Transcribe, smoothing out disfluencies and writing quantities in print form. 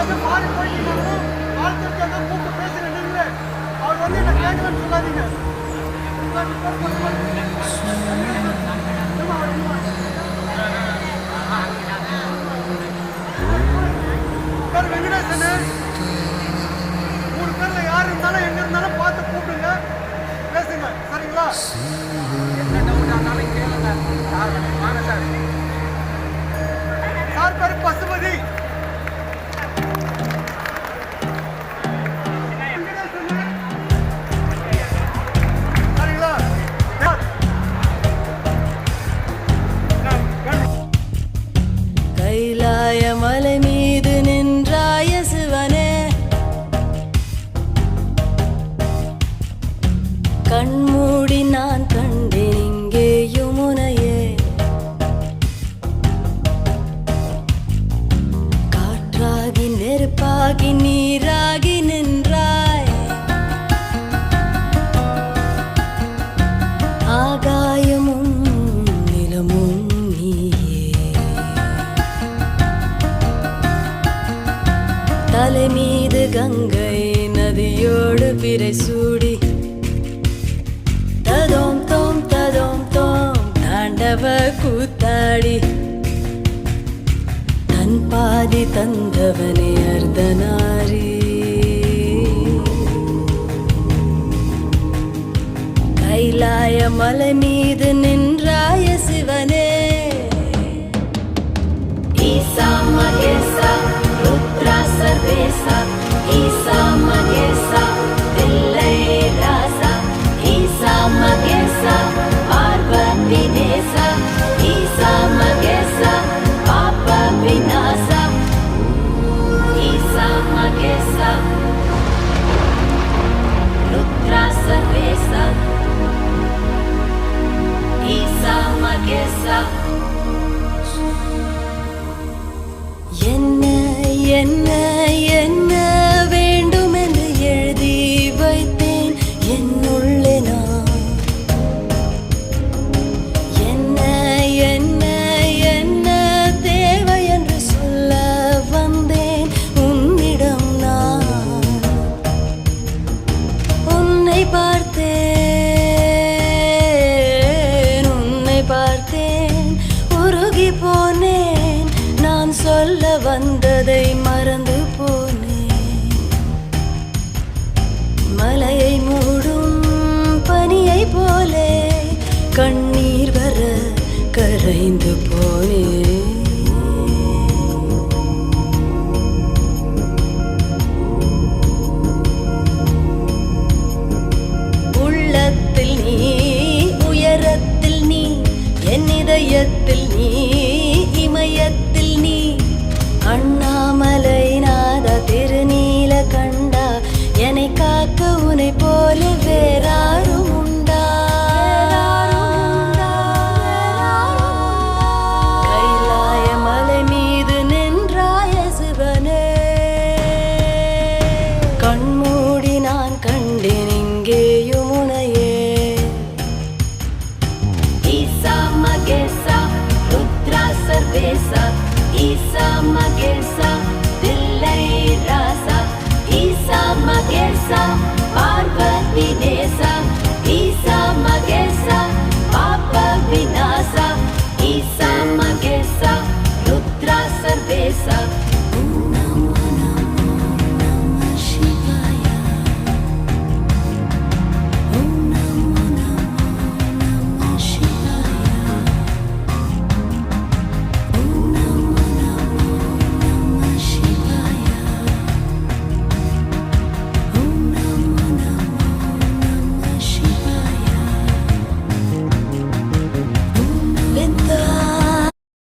எங்கேயாவது மாறி போயிட்டீங்கன்னாலும் வாழ்த்துக்காக கூப்பிட்டு பேசுங்க. நீங்களே அவர் வந்து என்ன கேட்கலன்னு சொல்லாதீங்க. வெங்கடேசன் 3 பேர்ல யார் இருந்தாலும் எங்க இருந்தாலும் பார்த்து கூப்பிடுங்க, பேசுங்க. சரிங்களா? என்ன டவுட் ஆனாலும் கேளுங்க. வாங்க சார். சார் பேரு பசுபதி. கைலாய மலை மீது நின்றாய சிவனே, கண்மூடி நான் கண்டேன் இங்கே யமுனையே. காற்றாகி நெருப்பாகி நீராகி நின்றாய், ஆகாயமும் நிலமும் தலை மீது கங்கை நதியோடு பிறை சூடி ததோம் தோம் தாண்டவ கூத்தாடி தன் பாதி தந்தவனே அர்த்தநாரி. கைலாய மலை மீது நின்றாய சிவனே, ஈசா மகேசா ருத்ரா சர்வேசா, ஈசா மகேசா தில்லை ராசா, ஈசா மகேசா பார்வதி தேசா, ஈசா மகேசா பாப விநாசா, ஈசா மகேசா ருத்ரா சர்வேசா, ஈசா மகேசா. என்ன என்ன என்ன வேண்டும் என்று எழுதி வைத்தேன் என்னுள்ளே நான். என்ன என்ன என்ன தேவை என்று சொல்ல வந்தேன் உன்னிடம் நான். உன்னை பார்த்தேன் உருகி போனேன், நான் சொல்ல வந்ததை மறந்து போனேன். மலையை மூடும் பனியை போலே கண்ணீர் வர கரைந்து போனேன். உள்ளத்தில் நீ, உயரத்தில் நீ, என் இதயத்தில் நீ, இமயத்தில் நீ. அண்ணாமலை நாதா திருநீல கண்டா, என்னை காக்க உனை போல வேறாரும் உண்டா? கைலாய மலை மீது நின்றாய சிவனே, கண்மூடி நான் கண்டேன் இங்கே யமுனையே. ஈசா மகேசா ருத்ரா சர்வேசா, ஈசா மகேசா